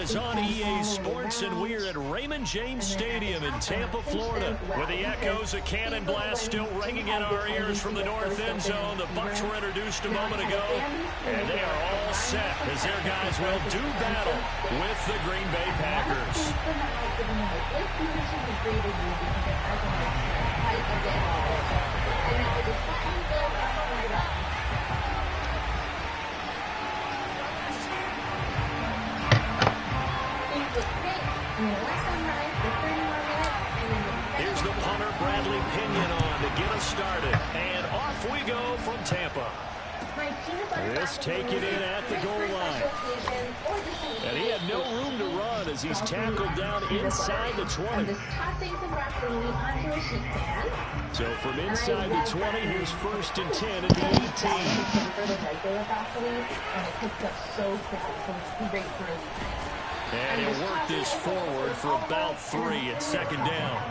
is on EA Sports, and we're at Raymond James Stadium in Tampa, Florida. With the echoes of Cannon Blast still ringing in our ears from the north end zone, the Bucs were introduced a moment ago, and they are all set as their guys will do battle with the Green Bay Packers. Here's the punter, Bradley Pinion, on to get us started. And off we go from Tampa. This taken in at the goal line. And he had no room to run as he's tackled down inside the 20. So from inside the 20, here's 1st and 10 at the 18. And he'll work this forward for about 3 at 2nd down.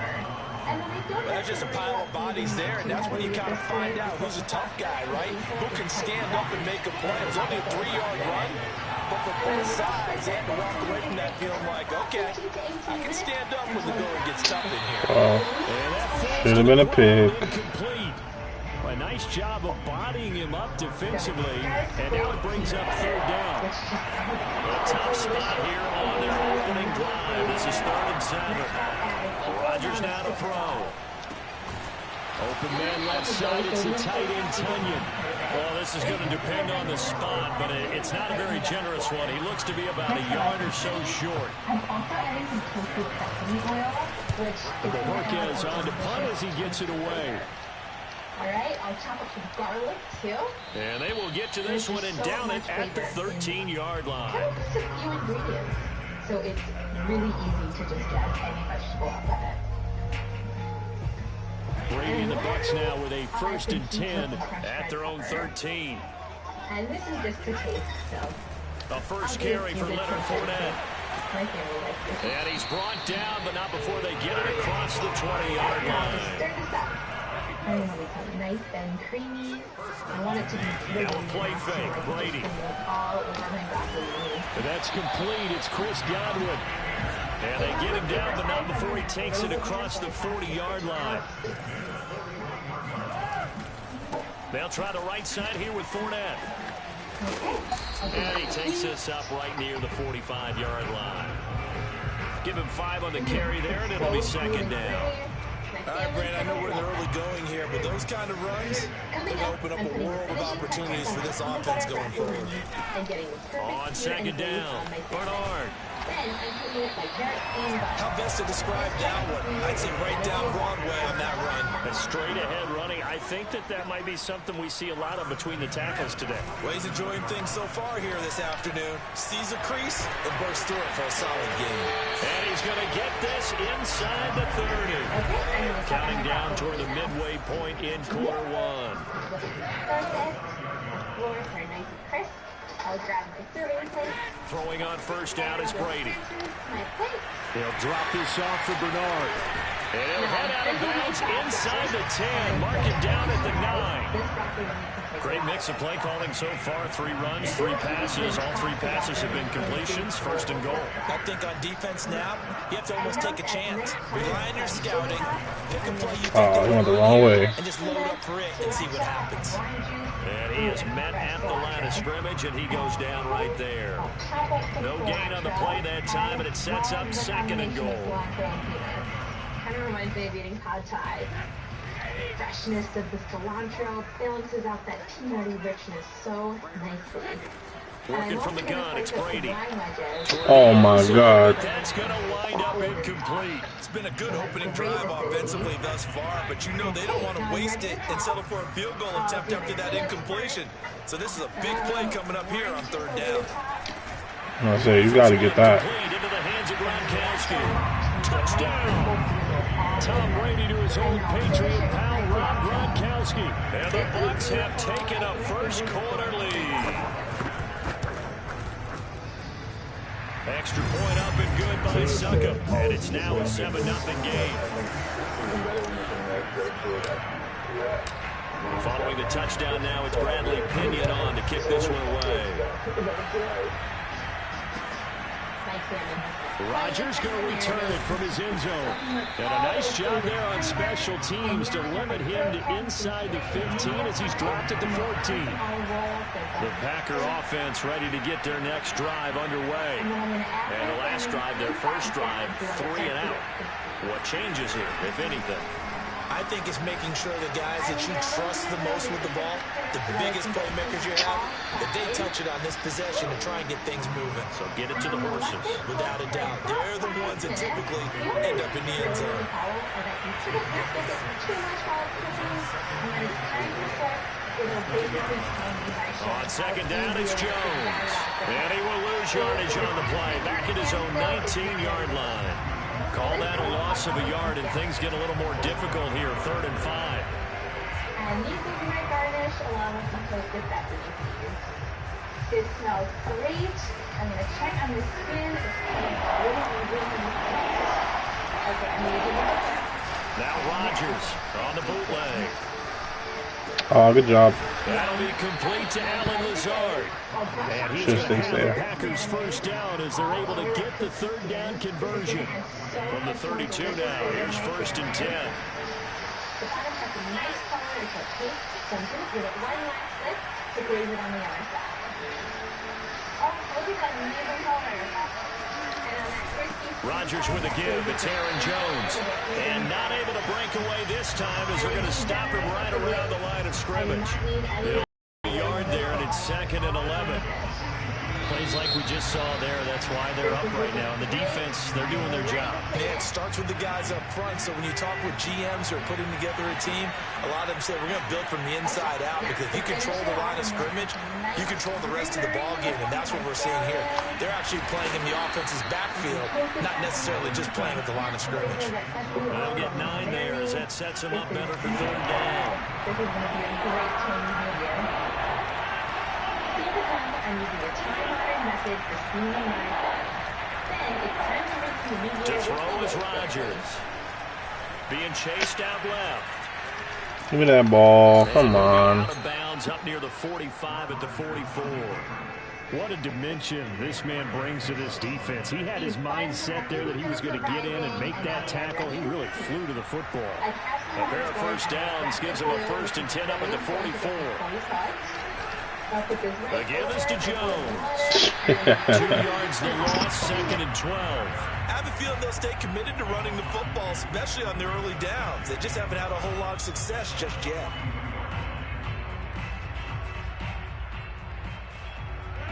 Well, there's just a pile of bodies there, and that's when you kind of find out who's a tough guy, right? Who can stand up and make a play. It was only a 3-yard run, but for both sides, they had to walk away from that feeling like, okay, I can stand up when the going gets tough in here. Should have been a pick. A nice job of bodying him up defensively, and now it brings up 3rd down. A tough spot here on their opening drive. This is 3rd and 7. Rodgers now to throw. Open man left side. It's the tight end, Tunyon. Well, this is going to depend on the spot, but it's not a very generous one. He looks to be about a yard or so short. Marquez on to punt as he gets it away. All right, I'll chop up some garlic, too. And they will get to this one and down it at the 13-yard line. Just a few ingredients, so it's really easy to just get any vegetable out of it. Brady and the Bucs now with a 1st and 10 at their own 13. And this is just the taste, so. A first carry for Leonard Fournette. And he's brought down, but not before they get it across the 20-yard line. I want it to be nice and creamy. I want it to be really now a play fake, Brady. That's complete. It's Chris Godwin. And they get him down, but not before he takes it across the 40-yard line. They'll try the right side here with Fournette. And he takes this up right near the 45-yard line. Give him 5 on the carry there, and it'll be 2nd down. All right, Brandon, I know we're in the early going here, but those kind of runs could open up a world of opportunities for this offense going forward. On 2nd down, Bernard. How best to describe that one? I'd say right down Broadway on that run. A straight ahead running. I think that might be something we see a lot of between the tackles today. Well, he's enjoying things so far here this afternoon. Sees a crease and bursts through it for a solid game. And he's going to get this inside the 30. Counting down toward the midway point in quarter 1. I'll grab my serving plate. Throwing on 1st down is Brady. He'll drop this off for Bernard. And he'll head out of bounds inside the 10. Mark him down at the 9. Great mix of play calling so far. 3 runs, 3 passes. All 3 passes have been completions. 1st and goal. I think on defense now, you have to almost take a chance. Rely on your scouting. Pick a play you think went the wrong way. And just load up for it and see what happens. And he is met at the line of scrimmage, and he goes down right there. No gain on the play that time, and it sets up 2nd and goal. Kind of reminds me of eating pad thai. Freshness of the cilantro balances out that peanutty richness so nicely. Working from the gun, it's Brady. Oh my God. That's going to wind up incomplete. It's been a good opening drive offensively thus far, but you know they don't want to waste it and settle for a field goal attempt after that incompletion. So this is a big play coming up here on 3rd down. I say you got to get that. Into the hands of Gronkowski. Touchdown. Tom Brady to his old Patriot pal Rob Gronkowski. And the Bucs have taken a first-quarter lead. Extra point up and good by Suckup. And it's now a 7-0 game. Following the touchdown now, it's Bradley Pinion on to kick this one away. Rodgers going to return it from his end zone. And a nice job there on special teams to limit him to inside the 15 as he's dropped at the 14. The Packer offense ready to get their next drive underway. And the last drive, their first drive, 3 and out. What changes here, if anything? I think it's making sure the guys that you trust the most with the ball, the biggest playmakers you have, that they touch it on this possession to try and get things moving. So get it to the horses. Without a doubt. They're the ones that typically end up in the end zone. On second down, it's Jones. And he will lose yardage on the play. Back at his own 19-yard line. Call that a loss of a yard, and things get a little more difficult here. 3rd and 5. And these will be my garnish along with some toasted sesame seeds. This smells great. I'm going to check on the skin. It's really okay, I'm going to do it. Now Rodgers on the bootleg. Oh, good job. That'll be complete to Alan Lazard. And he's going to have the Packers first down as they're able to get the 3rd down conversion. From the 32 now, here's 1st and 10. The bottom has a nice color. It's a cake, so I'm going to give it one last lick to glaze it on the other side. Oh, look at that amazing color. Rodgers with a give. It's Aaron Jones. And not able to break away this time as they're going to stop him right around the line of scrimmage. They'll a yard there, and it's 2nd and 11. Plays like we just saw there. That's why they're up right now. And the defense, they're doing their job. Yeah, it starts with the guys up front. So when you talk with GMs who are putting together a team, a lot of them say we're going to build from the inside out, because if you control the line of scrimmage, you control the rest of the ball game, and that's what we're seeing here. They're actually playing in the offense's backfield, not necessarily just playing at the line of scrimmage. They'll get 9 there as that sets them up better for 3rd down. This is going to be a great change here. I'm using a time-honored method for seeing my ball. Then it's time to make the immediate. To throw is Rodgers. Being chased out left. Give me that ball. Come on. Out of bounds up near the 45 at the 44. What a dimension this man brings to this defense. He had his mind set there that he was going to get in and make that tackle. He really flew to the football. A pair of first downs gives him a 1st and 10 up at the 44. The give is to Jones. 2 yards the loss, 2nd and 12. I have a feeling they'll stay committed to running the football, especially on their early downs. They just haven't had a whole lot of success just yet.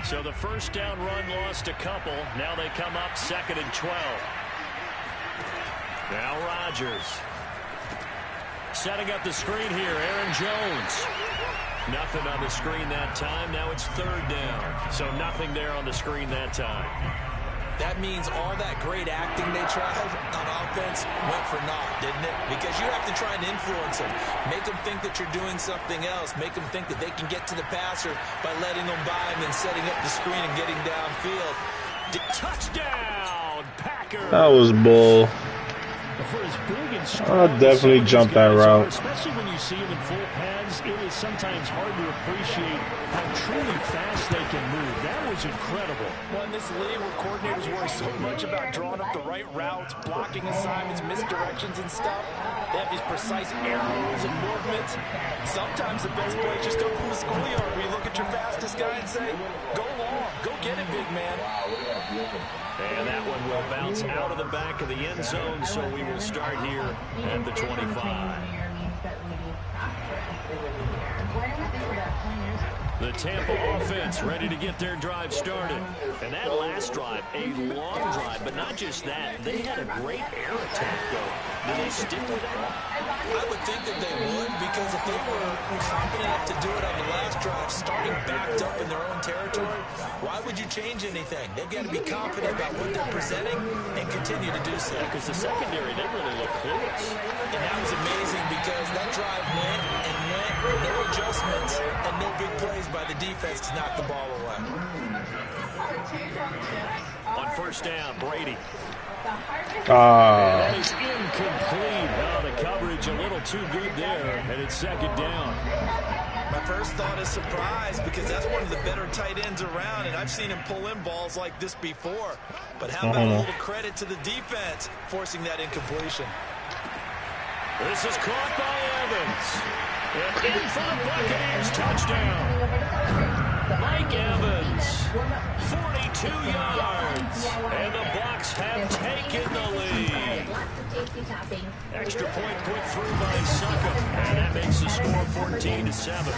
So the first down run lost a couple. Now they come up 2nd and 12. Now Rodgers. Setting up the screen here, Aaron Jones. Nothing on the screen that time. Now it's 3rd down. So nothing there on the screen that time. That means all that great acting they tried on offense went for naught, didn't it? Because you have to try and influence them. Make them think that you're doing something else. Make them think that they can get to the passer by letting them by him and setting up the screen and getting downfield. Touchdown, Packers! That was bull. I'll definitely jump that route. Especially when you see him in full pads, it is sometimes hard to appreciate how truly fast they can move. That was incredible. Well, in this league where coordinators worry so much about drawing up the right routes, blocking assignments, misdirections and stuff, they have these precise arrows and movements. Sometimes the best plays just come from the schoolyard where you look at your fastest guy and say, go long, go get it, big man. And that one will bounce out of the back of the end zone, so we will start here at the 25. The Tampa offense ready to get their drive started. And that last drive, a long drive, but not just that. They had a great air attack, though. Do they stick with that? I would think that they would, because if they were confident enough to do it on the last drive, starting backed up in their own territory, why would you change anything? They've got to be confident about what they're presenting and continue to do so. Because the secondary didn't really look close. And that was amazing because that drive went and went, no adjustments and no big plays by the defense to knock the ball away. On first down, Brady. Ah. That is incomplete. Oh, the coverage a little too good there, and it's 2nd down. My first thought is surprise because that's one of the better tight ends around, and I've seen him pull in balls like this before. But how about a little credit to the defense forcing that incompletion? This is caught by Evans. And in for the Buccaneers touchdown. Mike Evans, 42 yards. And the Bucs have taken the lead. Extra point put through by Suckup. And that makes the score 14-7.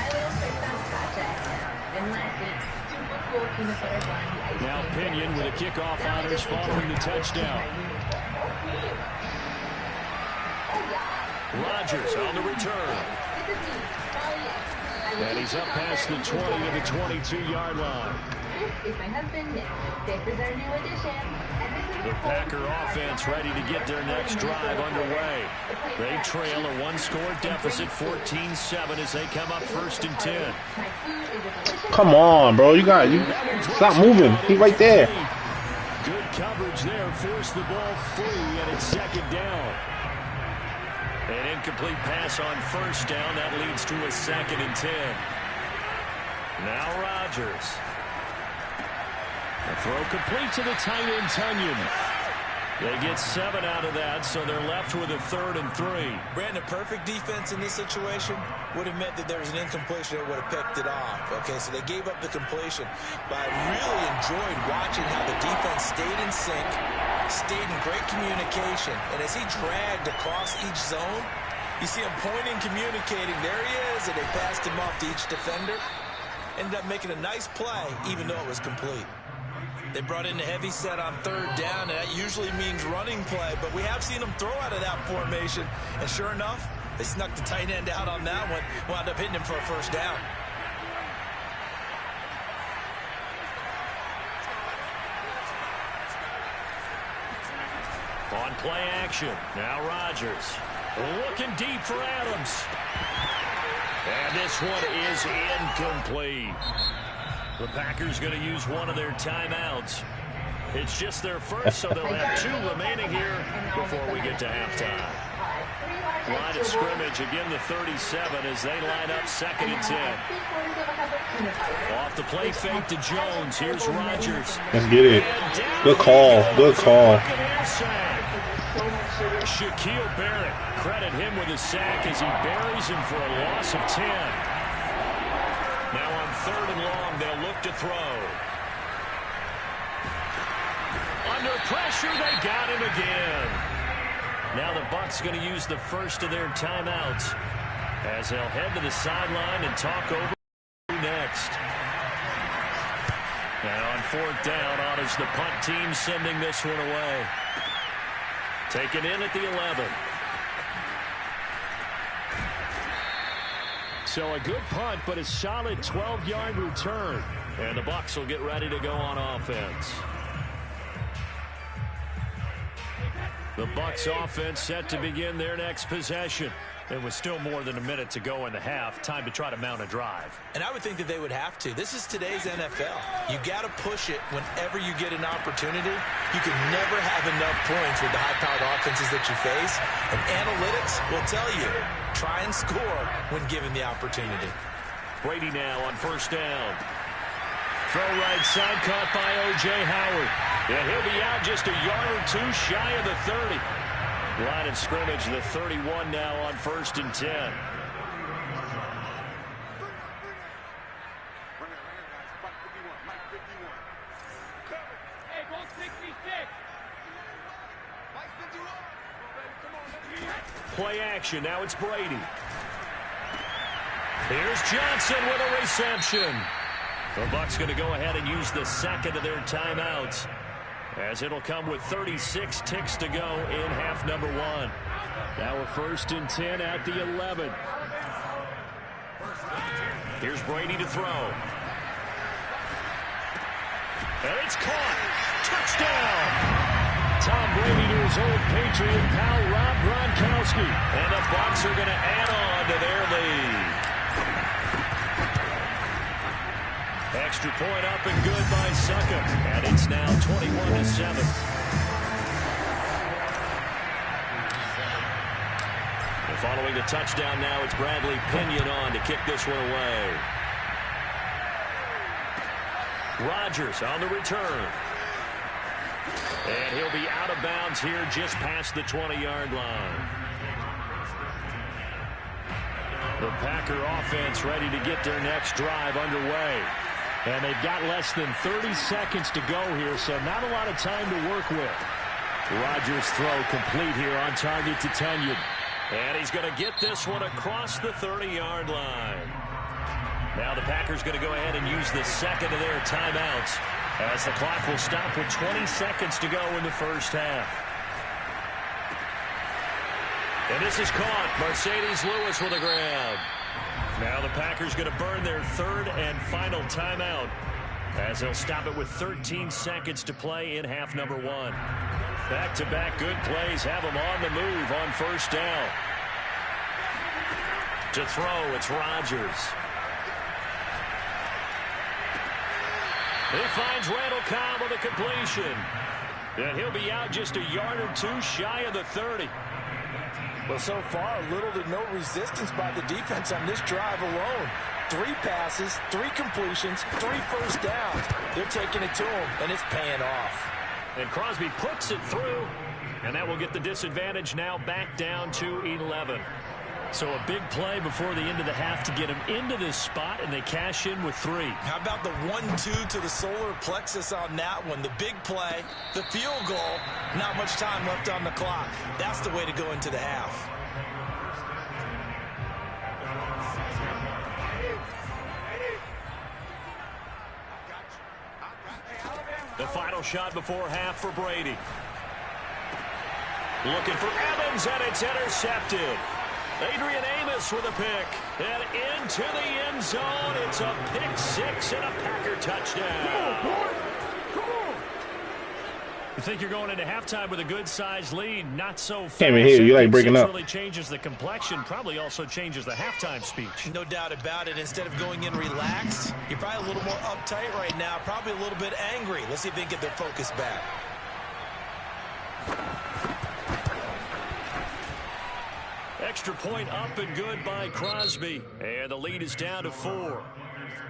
Now Pinion with a kickoff honors following the touchdown. Rodgers on the return. And he's up past the 20 to the 22-yard line. This is my husband, Nick. This is our new addition. The Packer offense ready to get their next drive underway. They trail a one-score deficit, 14-7, as they come up 1st and 10. Come on, bro. You stop moving. He's right there. Good coverage there. Force the ball free, and it's 2nd down. An incomplete pass on 1st down. That leads to a 2nd and 10. Now Rodgers. The throw complete to the tight end, Tunyon. They get 7 out of that, so they're left with a 3rd and 3. Brandon, perfect defense in this situation would have meant that there was an incompletion that would have picked it off. Okay, so they gave up the completion. But I really enjoyed watching how the defense stayed in sync, stayed in great communication. And as he dragged across each zone, you see him pointing, communicating. There he is, and they passed him off to each defender. Ended up making a nice play, even though it was complete. They brought in the heavy set on 3rd down, and that usually means running play, but we have seen them throw out of that formation, and sure enough, they snuck the tight end out on that one, wound up hitting him for a 1st down. On play action, now Rodgers. Looking deep for Adams. And this one is incomplete. The Packers going to use one of their timeouts. It's just their first, so they'll have 2 remaining here before we get to halftime. Line of scrimmage, again the 37 as they line up 2nd and 10. Off the play fake to Jones. Here's Rodgers. Let's get it. Good call. Good call. Shaquille Barrett, credit him with a sack as he buries him for a loss of 10. Now on 3rd and long, they'll look to throw. Under pressure, they got him again. Now the Bucs going to use the first of their timeouts as they'll head to the sideline and talk over next. Now on 4th down, honors the punt team, sending this one away. Taken in at the 11. So a good punt, but a solid 12-yard return. And the Bucs will get ready to go on offense. The Bucs offense set to begin their next possession. There was still more than a minute to go in the half. Time to try to mount a drive. And I would think that they would have to. This is today's NFL. You got to push it whenever you get an opportunity. You can never have enough points with the high-powered offenses that you face. And analytics will tell you, try and score when given the opportunity. Brady now on 1st down. Throw right side, caught by O.J. Howard. And he'll be out just a yard or 2 shy of the 30. Line of scrimmage, the 31 now on 1st and 10. Play action, now it's Brady. Here's Johnson with a reception. The Bucs going to go ahead and use the 2nd of their timeouts, as it'll come with 36 ticks to go in half number 1. Now a 1st and 10 at the 11. Here's Brady to throw. And it's caught. Touchdown. Tom Brady to his old Patriot pal, Rob Gronkowski. And the Bucs are going to add on to their lead. Extra point up and good by Suckup. And it's now 21-7. The Following the touchdown now, it's Bradley Pinion on to kick this one away. Rodgers on the return. And he'll be out of bounds here just past the 20-yard line. The Packer offense ready to get their next drive underway. And they've got less than 30 seconds to go here, so not a lot of time to work with. Rodgers' throw complete here on target to Tunyon. And he's going to get this one across the 30-yard line. Now the Packers going to go ahead and use the second of their timeouts as the clock will stop with 20 seconds to go in the first half. And this is caught. Mercedes Lewis with a grab. Now the Packers going to burn their third and final timeout as they'll stop it with 13 seconds to play in half number one. Back-to-back good plays have them on the move on first down. To throw, it's Rodgers. He finds Randall Cobb with a completion. And he'll be out just a yard or two shy of the 30. Well, so far, little to no resistance by the defense on this drive alone. 3 passes, 3 completions, 3 first downs. They're taking it to him, and it's paying off. And Crosby puts it through, and that will get the disadvantage now back down to 11. So a big play before the end of the half to get him into this spot, and they cash in with 3. How about the 1-2 to the solar plexus on that one? The big play, the field goal, not much time left on the clock. That's the way to go into the half. The final shot before half for Brady. Looking for Evans, and it's intercepted. Adrian Amos with a pick. And into the end zone. It's a pick 6 and a Packer touchdown. Come on, boy. Come on. You think you're going into halftime with a good-sized lead? Not so fast. Can't even hear you. You like breaking up. Really changes the complexion. Probably also changes the halftime speech. No doubt about it. Instead of going in relaxed, you're probably a little more uptight right now. Probably a little bit angry. Let's see if they can get their focus back. Extra point up and good by Crosby. And the lead is down to 4.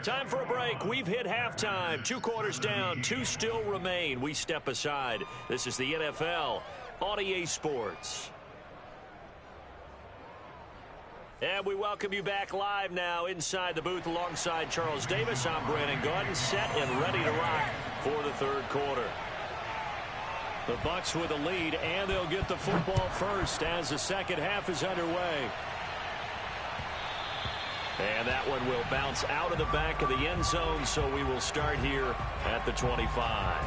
Time for a break. We've hit halftime. 2 quarters down. 2 still remain. We step aside. This is the NFL on EA Sports. And we welcome you back live now inside the booth alongside Charles Davis. I'm Brandon Gordon, set and ready to rock for the third quarter. The Bucs with a lead, and they'll get the football first as the second half is underway. And that one will bounce out of the back of the end zone, so we will start here at the 25.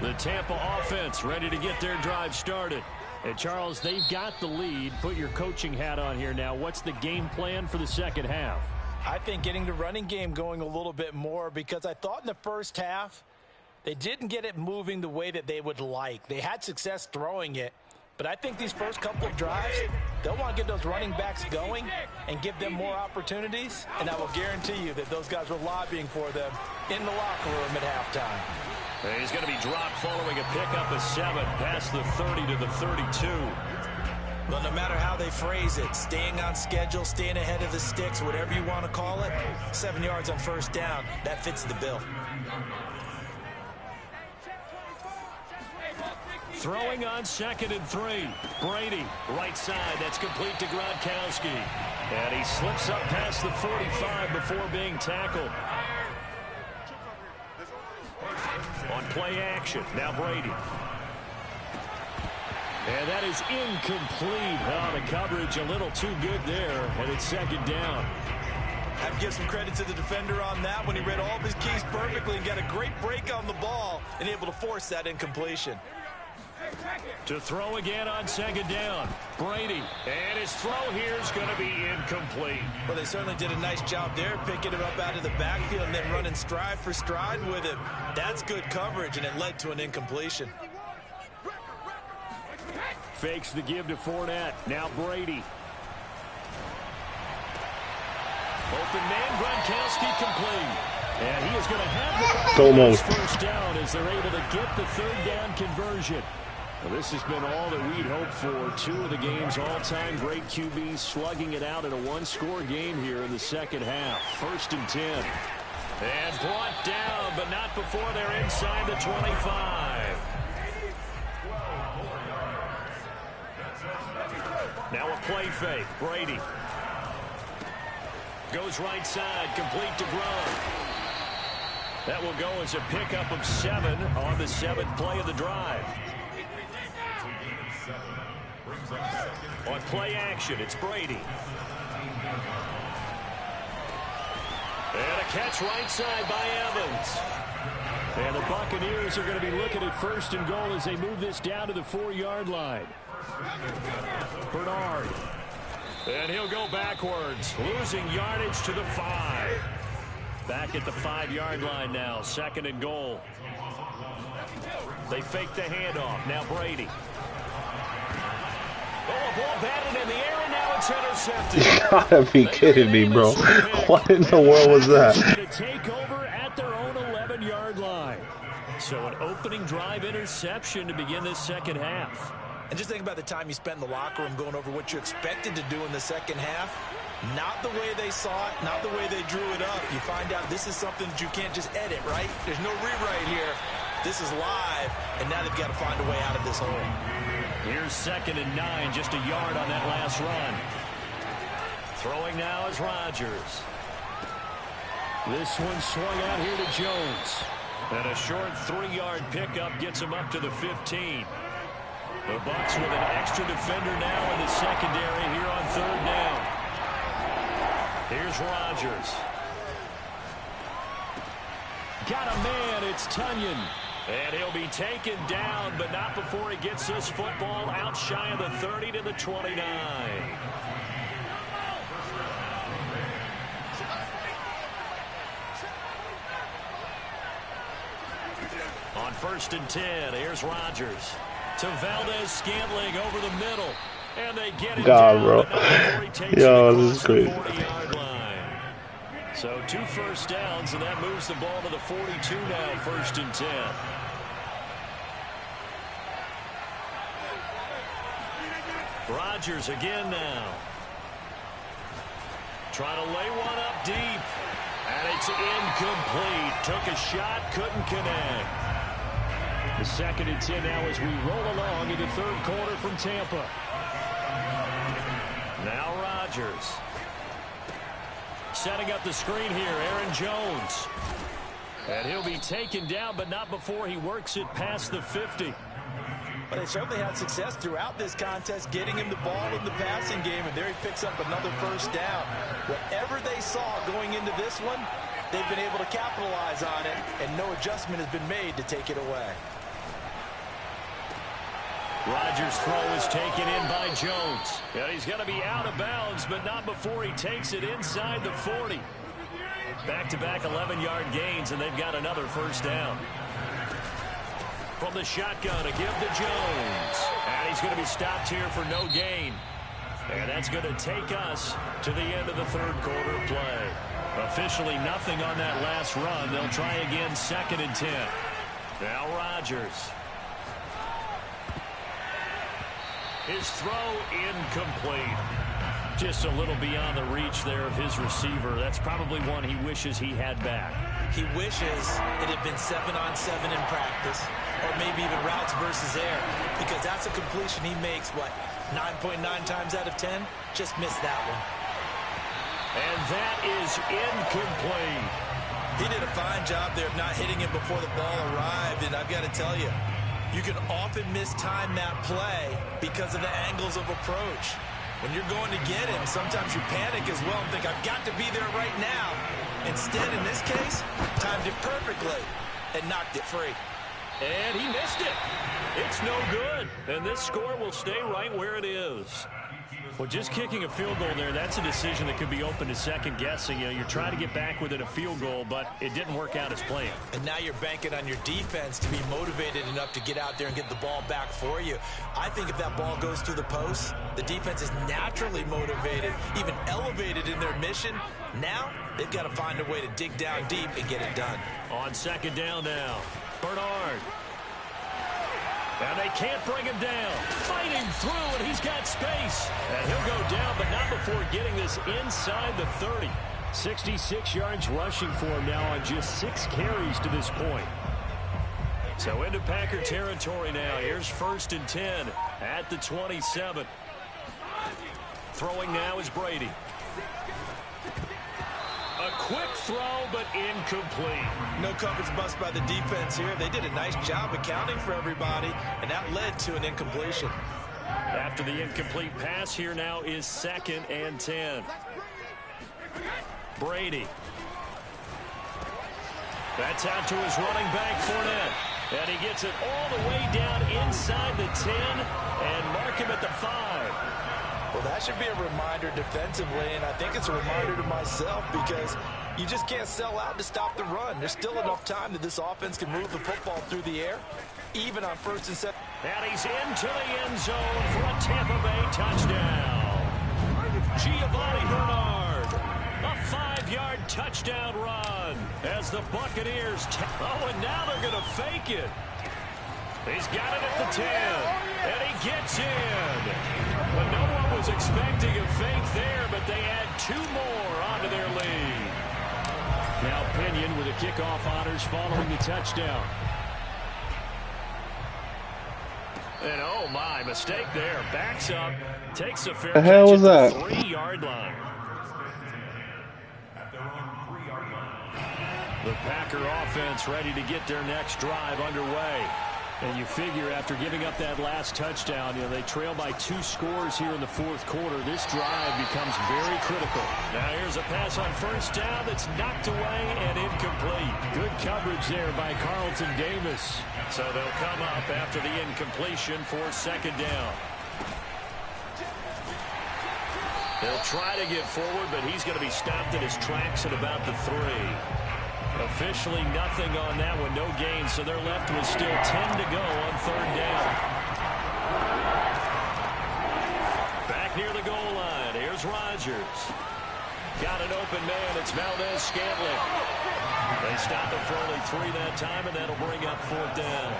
The Tampa offense ready to get their drive started. And, Charles, they've got the lead. Put your coaching hat on here now. What's the game plan for the second half? I think getting the running game going a little bit more, because I thought in the first half they didn't get it moving the way that they would like. They had success throwing it, but I think these first couple of drives, they'll want to get those running backs going and give them more opportunities, and I will guarantee you that those guys were lobbying for them in the locker room at halftime. And he's going to be dropped following a pickup of 7 past the 30 to the 32. Well, no matter how they phrase it, staying on schedule, staying ahead of the sticks, whatever you want to call it, 7 yards on first down, that fits the bill. Throwing on 2nd and 3. Brady, right side. That's complete to Gronkowski. And he slips up past the 45 before being tackled. On play action. Now Brady. And that is incomplete. Oh, the coverage a little too good there. And it's 2nd down. I have to give some credit to the defender on that when he read all of his keys perfectly and got a great break on the ball and able to force that incompletion. To throw again on 2nd down. Brady. And his throw here is going to be incomplete. Well, they certainly did a nice job there, picking him up out of the backfield and then running stride for stride with him. That's good coverage, and it led to an incompletion. Fakes the give to Fournette. Now Brady. Open man, Gronkowski complete. And he is going to have the first down as they're able to get the 3rd down conversion. Well, this has been all that we'd hoped for. Two of the game's all-time great QBs slugging it out in a one-score game here in the second half. 1st and 10. And brought down, but not before they're inside the 25. Now a play fake. Brady. Goes right side, complete to Grubb. That will go as a pickup of 7 on the 7th play of the drive. On play action, it's Brady. And a catch right side by Evans. And the Buccaneers are going to be looking at 1st and goal as they move this down to the 4-yard line. Bernard. And he'll go backwards, losing yardage to the 5. Back at the 5-yard line now, 2nd and goal. They fake the handoff. Now Brady. Oh, a ball batted in the air, and now it's intercepted. You gotta be kidding me, bro. What in the world was that? To take over at their own 11-yard line. So an opening drive interception to begin this second half. And just think about the time you spent in the locker room going over what you expected to do in the second half. Not the way they saw it, not the way they drew it up. You find out this is something that you can't just edit, right? There's no rewrite here. This is live, and now they've got to find a way out of this hole. Here's 2nd and 9, just a yard on that last run. Throwing now is Rodgers. This one swung out here to Jones. And a short 3-yard pickup gets him up to the 15. The Bucs with an extra defender now in the secondary here on 3rd down. Here's Rodgers. Got a man, it's Tunyon. And he'll be taken down, but not before he gets this football out shy of the 30 to the 29. On 1st and 10, here's Rodgers. To Valdez-Scantling over the middle. And they get it down, bro. Yo, this is crazy. So 2 first downs, and that moves the ball to the 42 now, 1st and 10. Rodgers again now. Trying to lay one up deep. And it's incomplete. Took a shot, couldn't connect. The 2nd and 10 now as we roll along in the 3rd quarter from Tampa. Now Rodgers. Setting up the screen here, Aaron Jones. And he'll be taken down, but not before he works it past the 50. But they certainly had success throughout this contest, getting him the ball in the passing game, and there he picks up another 1st down. Whatever they saw going into this one, they've been able to capitalize on it, and no adjustment has been made to take it away. Rodgers' throw is taken in by Jones. And he's going to be out of bounds, but not before he takes it inside the 40. Back-to-back 11-yard gains, and they've got another 1st down. From the shotgun, a give to Jones. And he's going to be stopped here for no gain. And that's going to take us to the end of the 3rd quarter play. Officially nothing on that last run. They'll try again 2nd and 10. Now Rodgers. His throw incomplete. Just a little beyond the reach there of his receiver. That's probably one he wishes he had back. He wishes it had been 7-on-7 in practice, or maybe even routes versus air, because that's a completion he makes, what, 9.9 times out of 10? Just missed that one. And that is incomplete. He did a fine job there of not hitting him before the ball arrived, and I've got to tell you, you can often mistime that play because of the angles of approach. When you're going to get him, sometimes you panic as well and think, I've got to be there right now. Instead, in this case, timed it perfectly and knocked it free. And he missed it. It's no good. And this score will stay right where it is. Well, just kicking a field goal there, that's a decision that could be open to second guessing. You know, you're trying to get back within a field goal, but it didn't work out as planned. And now you're banking on your defense to be motivated enough to get out there and get the ball back for you. I think if that ball goes through the post, the defense is naturally motivated, even elevated in their mission. Now they've got to find a way to dig down deep and get it done. On 2nd down now, Bernard. And they can't bring him down. Fighting through, and he's got space. And he'll go down, but not before getting this inside the 30. 66 yards rushing for him now on just 6 carries to this point. So into Packer territory now. Here's 1st and 10 at the 27. Throwing now is Brady. A quick throw, but incomplete. No coverage bust by the defense here. They did a nice job accounting for everybody, and that led to an incompletion. After the incomplete pass, here now is 2nd and 10. Brady. That's out to his running back, Fournette. And he gets it all the way down inside the 10 and mark him at the 5. Well, that should be a reminder defensively, and I think it's a reminder to myself because you just can't sell out to stop the run. There's still enough time that this offense can move the football through the air, even on 1st and 7. And he's into the end zone for a Tampa Bay touchdown. Giovanni Bernard, a 5-yard touchdown run as the Buccaneers. Oh, and now they're going to fake it. He's got it at the 10, and he gets in. But no one was expecting a fake there, but they add 2 more onto their lead. Now Pinion with the kickoff honors following the touchdown. And oh my, mistake there. Backs up, takes a fair the hell catch was at that? the 3-yard line. The Packer offense ready to get their next drive underway. And you figure after giving up that last touchdown, they trail by 2 scores here in the 4th quarter. This drive becomes very critical. Now here's a pass on 1st down that's knocked away and incomplete. Good coverage there by Carlton Davis. So they'll come up after the incompletion for 2nd down. They'll try to get forward, but he's going to be stopped in his tracks at about the 3. Officially nothing on that one, no gain, so they're left with still 10 to go on 3rd down. Back near the goal line, here's Rodgers. Got an open man, it's Valdez-Scantling. They stop him for only 3 that time, and that'll bring up 4th down.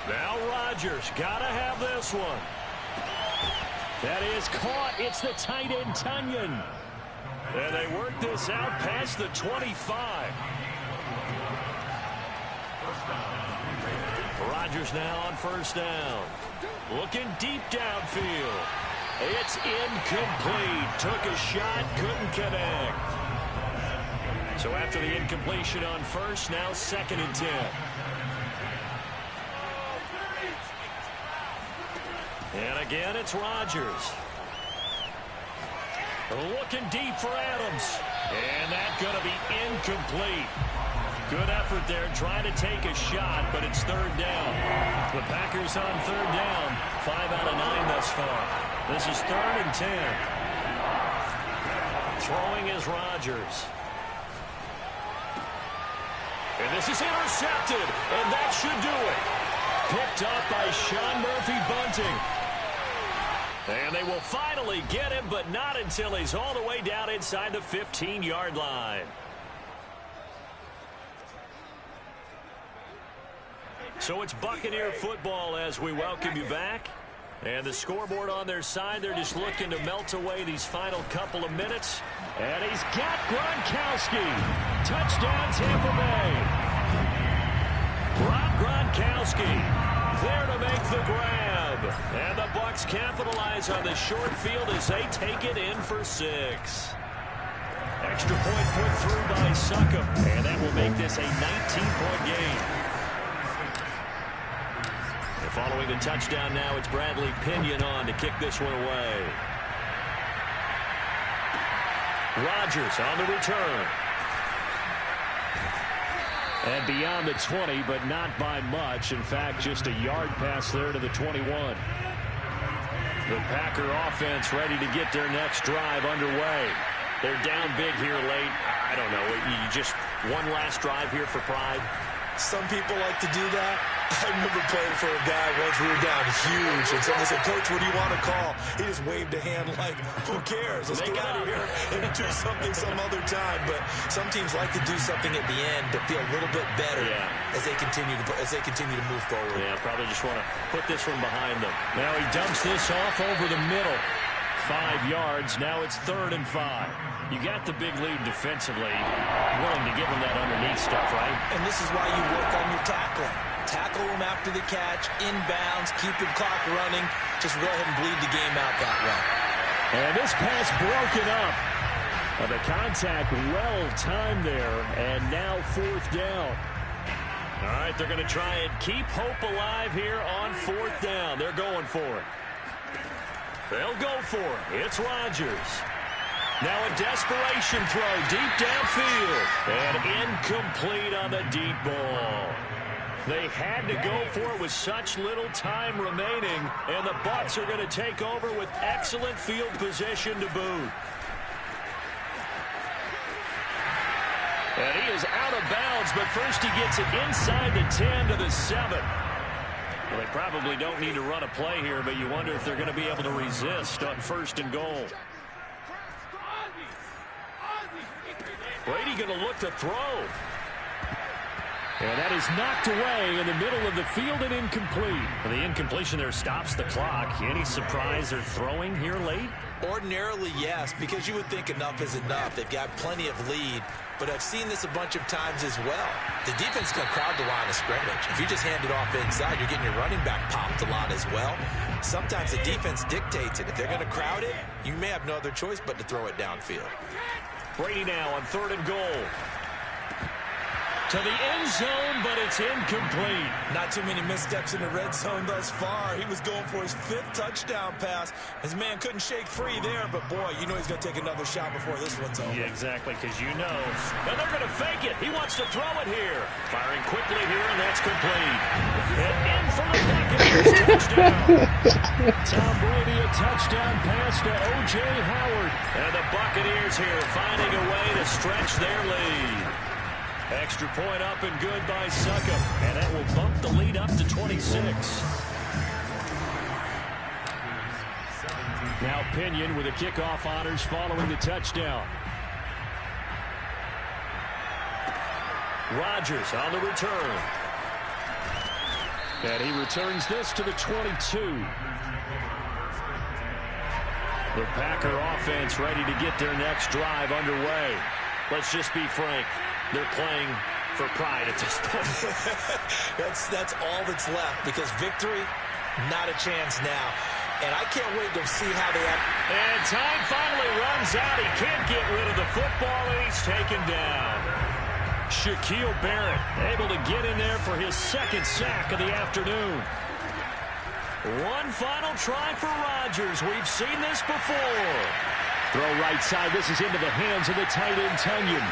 Now Rodgers, gotta have this one. That is caught. It's the tight end, Tunyon. And they work this out past the 25. Rodgers now on 1st down. Looking deep downfield. It's incomplete. Took a shot, couldn't connect. So after the incompletion on 1st, now 2nd and 10. And again, it's Rodgers. Looking deep for Adams. And that's going to be incomplete. Good effort there, trying to take a shot, but it's 3rd down. The Packers on 3rd down. 5 out of 9 thus far. This is 3rd and 10. Throwing is Rodgers. And this is intercepted, and that should do it. Picked up by Sean Murphy-Bunting. And they will finally get him, but not until he's all the way down inside the 15-yard line. So it's Buccaneer football as we welcome you back. And the scoreboard on their side, they're just looking to melt away these final couple of minutes. And he's got Gronkowski. Touchdown, Tampa Bay. Rob Gronkowski there to make the grab. And the Bucs capitalize on the short field as they take it in for 6. Extra point put through by Succop. And that will make this a 19-point game. And following the touchdown now, it's Bradley Pinion on to kick this one away. Rodgers on the return. And beyond the 20, but not by much. In fact, just a yard pass there to the 21. The Packer offense ready to get their next drive underway. They're down big here late. I don't know. You just one last drive here for pride. Some people like to do that. I remember playing for a guy once. We were down huge, and someone said, "Coach, what do you want to call?" He just waved a hand like, "Who cares? Let's get out of here and do something some other time." But some teams like to do something at the end to feel a little bit better as they continue to move forward. Yeah, probably just want to put this one behind them. Now he dumps this off over the middle. 5 yards. Now it's 3rd and 5. You got the big lead defensively. Willing to give them that underneath stuff, right? And this is why you work on your tackling. Tackle them after the catch, inbounds, keep the clock running. Just go ahead and bleed the game out that way. And this pass broken up. The contact well timed there, and now 4th down. All right, they're going to try and keep hope alive here on 4th down. They're going for it. They'll go for it. It's Rodgers. Now a desperation throw deep downfield. And incomplete on the deep ball. They had to go for it with such little time remaining. And the Bucs are going to take over with excellent field position to boot. And he is out of bounds, but first he gets it inside the 10 to the 7. Well, they probably don't need to run a play here, but you wonder if they're going to be able to resist on 1st and goal. Brady going to look to throw. And that is knocked away in the middle of the field and incomplete. The incompletion there stops the clock. Any surprise they're throwing here late? Ordinarily, yes, because you would think enough is enough. They've got plenty of lead, but I've seen this a bunch of times as well. The defense can crowd the line of scrimmage. If you just hand it off inside, you're getting your running back popped a lot as well. Sometimes the defense dictates it. If they're going to crowd it, you may have no other choice but to throw it downfield. Brady now on 3rd and goal. To the end zone, but it's incomplete. Not too many missteps in the red zone thus far. He was going for his 5th touchdown pass. His man couldn't shake free there, but boy, you know he's going to take another shot before this one's over. Yeah, exactly, because you know. And they're going to fake it. He wants to throw it here. Firing quickly here, and that's complete. And in for the Buccaneers touchdown. Tom Brady, a touchdown pass to O.J. Howard. And the Buccaneers here finding a way to stretch their lead. Extra point up and good by Succop. And that will bump the lead up to 26. Now Pinion with the kickoff honors following the touchdown. Rodgers on the return. And he returns this to the 22. The Packer offense ready to get their next drive underway. Let's just be frank. They're playing for pride at this point. That's all that's left, because victory, not a chance now. And I can't wait to see how they act. And time finally runs out. He can't get rid of the football, and he's taken down. Shaquille Barrett able to get in there for his 2nd sack of the afternoon. One final try for Rodgers. We've seen this before. Throw right side. This is into the hands of the tight end, Tunyon.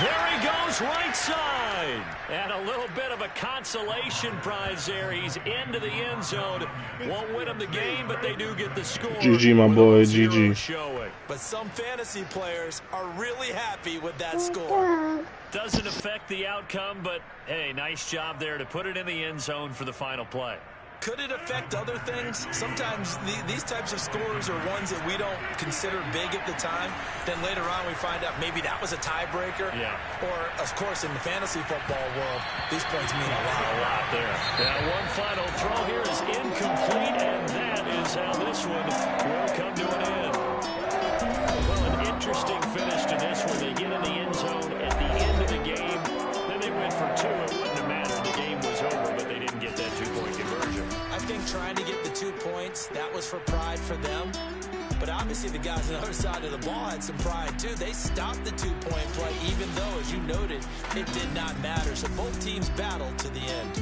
There he goes, right side. And a little bit of a consolation prize there. He's into the end zone. Won't win him the game, but they do get the score. GG, my boy, GG. Showing. But some fantasy players are really happy with that score. Doesn't affect the outcome, but, hey, nice job there to put it in the end zone for the final play. Could it affect other things? Sometimes these types of scores are ones that we don't consider big at the time. Then later on we find out maybe that was a tiebreaker. Yeah. Or, of course, in the fantasy football world, these points mean a lot. A lot there. Now one final throw here is incomplete, and that is how this one will come to an end. Well, an interesting finish to this one. They get in the end zone at the end of the game. Then they went for 2. It wouldn't have mattered. The game was over, but they didn't get that 2-point conversion. I think trying to get the 2 points, that was for pride for them. But obviously the guys on the other side of the ball had some pride too. They stopped the 2-point play, even though, as you noted, it did not matter. So both teams battled to the end.